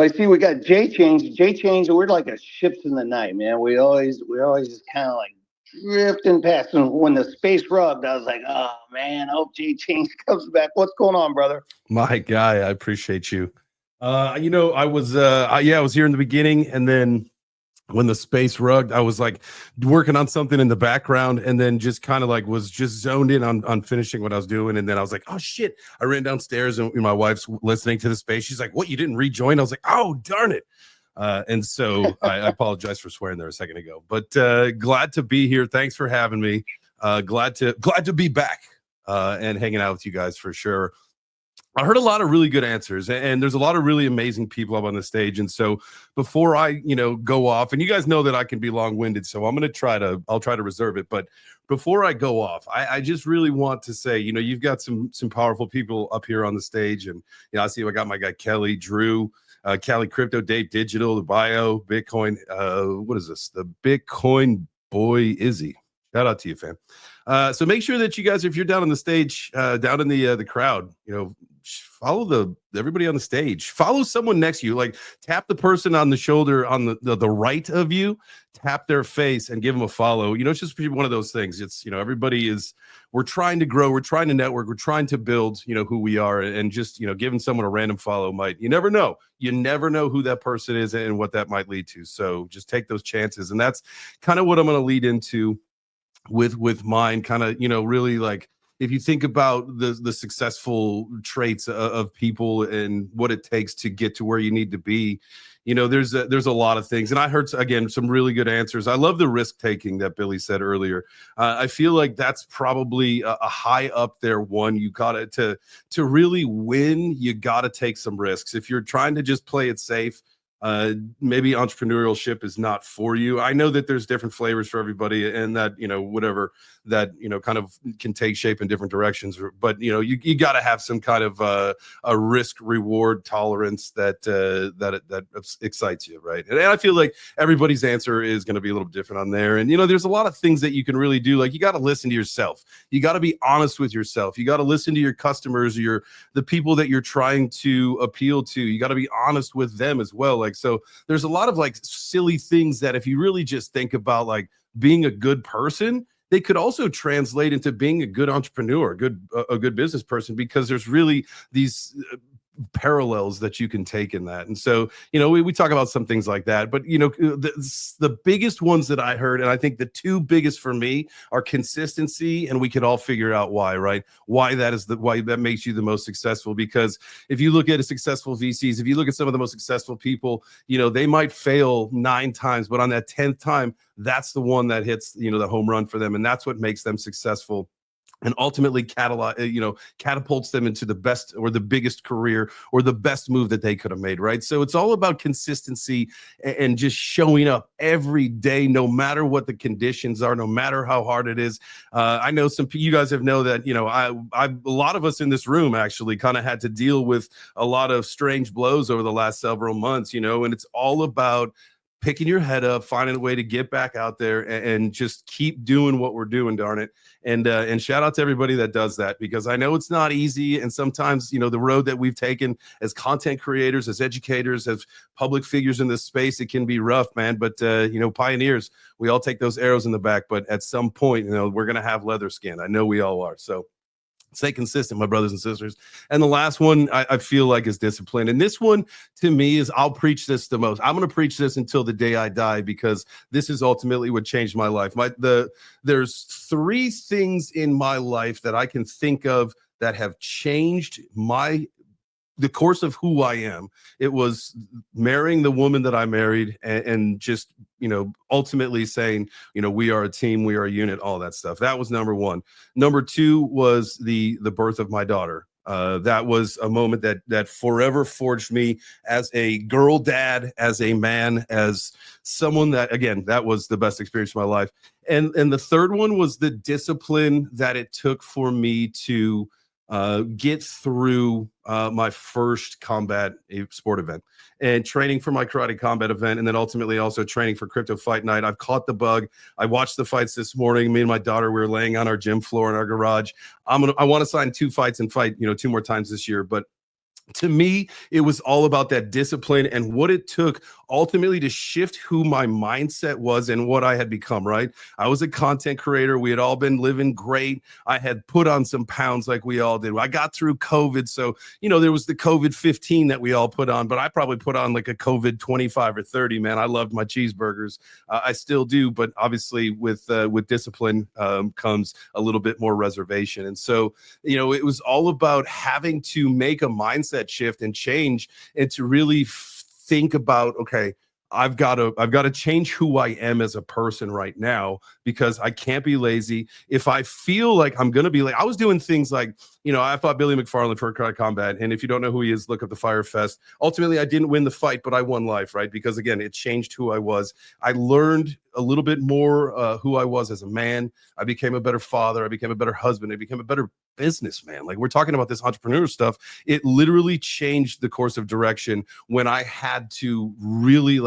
I see we got JChains. JChains, we're like a ships in the night, man. We always just kind of like drifting past. And when the space rubbed, I was like, oh man, I hope JChains comes back. What's going on, brother? My guy, I appreciate you. I was here in the beginning, and then when the space rugged, I was like working on something in the background, and then just kind of like was just zoned in on finishing what I was doing. And then I was like, oh shit. I ran downstairs and my wife's listening to the space. She's like, what, you didn't rejoin? I was like, oh darn it. And so I apologize for swearing there a second ago, but glad to be here. Thanks for having me. Glad to be back and hanging out with you guys for sure. I heard a lot of really good answers, and there's a lot of really amazing people up on the stage. And so before I, go off, and you guys know that I can be long-winded, so I'll try to reserve it. But before I go off, I just really want to say, you've got some powerful people up here on the stage. And, I see I got my guy, Kelly, Drew, Cali Crypto, Dave Digital, the Bio, Bitcoin. What is this? The Bitcoin boy, Izzy. Shout out to you, fam. So make sure that you guys, if you're down on the stage, down in the crowd, follow everybody on the stage. Follow someone next to you. Like tap the person on the shoulder on the right of you, tap their face and give them a follow. It's just one of those things. It's, we're trying to grow, we're trying to network, we're trying to build, who we are, and just, giving someone a random follow you never know who that person is and what that might lead to. So just take those chances. And that's kind of what I'm going to lead into with mine, kind of, really like, if you think about the successful traits of people and what it takes to get to where you need to be, there's a lot of things. And I heard, again, some really good answers. I love the risk taking that Billy said earlier. I feel like that's probably a high up there one. You got to really win, you got to take some risks. If you're trying to just play it safe, maybe entrepreneurship is not for you. I know that there's different flavors for everybody, and that whatever that kind of can take shape in different directions, but you got to have some kind of a risk reward tolerance that excites you, right? And I feel like everybody's answer is going to be a little different on there. And there's a lot of things that you can really do. Like, you got to listen to yourself, you got to be honest with yourself, you got to listen to your customers, the people that you're trying to appeal to, you got to be honest with them as well. Like, so there's a lot of like silly things that if you really just think about, like being a good person, they could also translate into being a good entrepreneur, a good business person, because there's really these parallels that you can take in that. And so, we talk about some things like that, but the biggest ones that I heard, and I think the two biggest for me, are consistency, and we could all figure out why, right? Why that makes you the most successful. Because if you look at a successful VCs, if you look at some of the most successful people, they might fail 9 times, but on that 10th time, that's the one that hits, the home run for them. And that's what makes them successful, and ultimately catapults them into the best or the biggest career or the best move that they could have made, right? So it's all about consistency and just showing up every day, no matter what the conditions are, no matter how hard it is. I know you guys have know that, a lot of us in this room actually kind of had to deal with a lot of strange blows over the last several months, and it's all about picking your head up, finding a way to get back out there and just keep doing what we're doing, darn it. And shout out to everybody that does that, because I know it's not easy. And sometimes, the road that we've taken as content creators, as educators, as public figures in this space, it can be rough, man. But, pioneers, we all take those arrows in the back. But at some point, we're going to have leather skin. I know we all are. So stay consistent, my brothers and sisters. And the last one I feel like is discipline. And this one to me is, I'll preach this the most. I'm going to preach this until the day I die, because this is ultimately what changed my life. There's 3 things in my life that I can think of that have changed the course of who I am. It was marrying the woman that I married, and just, ultimately saying, we are a team, we are a unit, all that stuff. That was number 1. Number 2 was the birth of my daughter. That was a moment that forever forged me as a girl dad, as a man, as someone that, again, that was the best experience of my life. And the third one was the discipline that it took for me to get through my first combat sport event, and training for my karate combat event, and then ultimately also training for crypto fight night. I've caught the bug. I watched the fights this morning. Me and my daughter, we were laying on our gym floor in our garage. I want to sign 2 fights and fight 2 more times this year, but to me, it was all about that discipline and what it took ultimately to shift who my mindset was and what I had become, right? I was a content creator. We had all been living great. I had put on some pounds like we all did. I got through COVID. So, there was the COVID 15 that we all put on, but I probably put on like a COVID 25 or 30, man. I loved my cheeseburgers. I still do, but obviously with discipline comes a little bit more reservation. And so, it was all about having to make a mindset shift and change and to really think about, okay, I've got to change who I am as a person right now, because I can't be lazy. If I feel like I'm going to be I was doing things like, I fought Billy McFarland for Karate Combat. And if you don't know who he is, look up the Fire Fest. Ultimately, I didn't win the fight, but I won life, right? Because again, it changed who I was. I learned a little bit more who I was as a man. I became a better father. I became a better husband. I became a better businessman. Like, we're talking about this entrepreneur stuff. It literally changed the course of direction when I had to really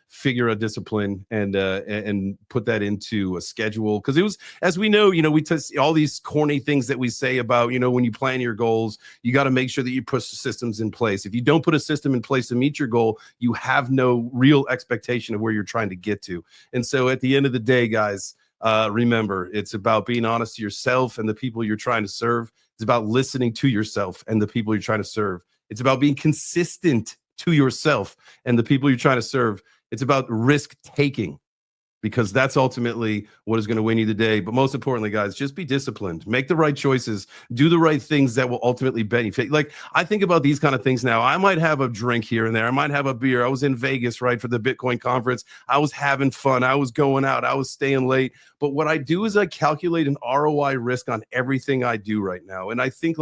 figure a discipline and put that into a schedule. Because it was, as we know, we test all these corny things that we say about, when you plan your goals, you got to make sure that you put systems in place. If you don't put a system in place to meet your goal, you have no real expectation of where you're trying to get to. And so at the end of the day, guys, remember, it's about being honest to yourself and the people you're trying to serve. It's about listening to yourself and the people you're trying to serve. It's about being consistent to yourself and the people you're trying to serve. It's about risk taking, because that's ultimately what is going to win you the day. But most importantly, guys, just be disciplined, make the right choices, do the right things that will ultimately benefit. Like, I think about these kind of things now. I might have a drink here and there. I might have a beer. I was in Vegas, right, for the Bitcoin conference. I was having fun. I was going out. I was staying late. But what I do is I calculate an ROI risk on everything I do right now. And I think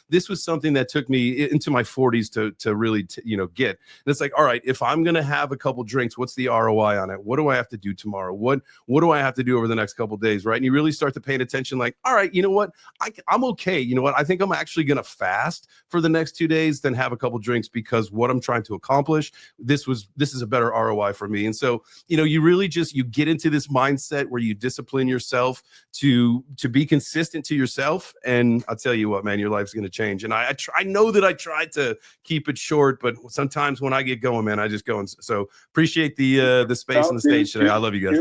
this was something that took me into my 40s to really, get. And it's like, all right, if I'm going to have a couple drinks, what's the ROI on it? What do I have to do tomorrow? What do I have to do over the next couple of days, right? And you really start to pay attention, all right, you know what? I'm okay. You know what? I think I'm actually going to fast for the next 2 days, then have a couple drinks, because what I'm trying to accomplish, this is a better ROI for me. And so, you really you get into this mindset where you discipline yourself to be consistent to yourself. And I'll tell you what, man, your life's going to change. And I know that I tried to keep it short, but sometimes when I get going, man, I just go. And so appreciate the space and the stage today. I love you guys.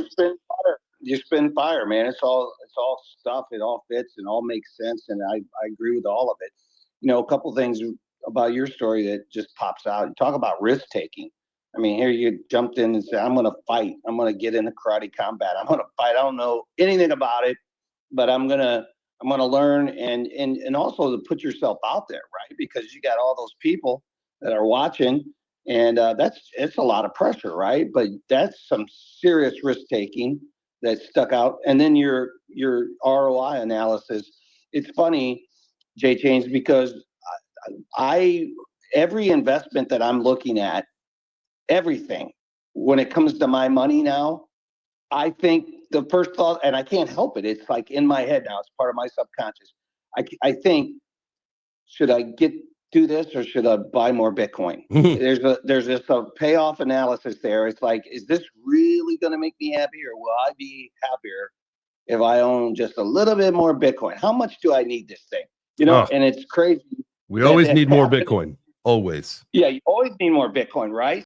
You spin fire, man. It's all stuff. It all fits and all makes sense. And I agree with all of it. A couple things about your story that just pops out. You talk about risk taking. I mean, here you jumped in and said, I'm going to fight. I'm going to get into Karate Combat. I'm going to fight. I don't know anything about it, but I'm going to learn and also to put yourself out there, right? Because you got all those people that are watching, and it's a lot of pressure, right? But that's some serious risk taking that stuck out. And then your ROI analysis. It's funny, JChains, because every investment that I'm looking at, everything, when it comes to my money now, I think the first thought, and I can't help it, it's like in my head now, it's part of my subconscious. I think, should I do this or should I buy more Bitcoin? There's just a payoff analysis there. It's like, is this really going to make me happy, or will I be happier if I own just a little bit more Bitcoin? How much do I need this thing? And it's crazy. We always need more Bitcoin. Always. Yeah, you always need more Bitcoin, right?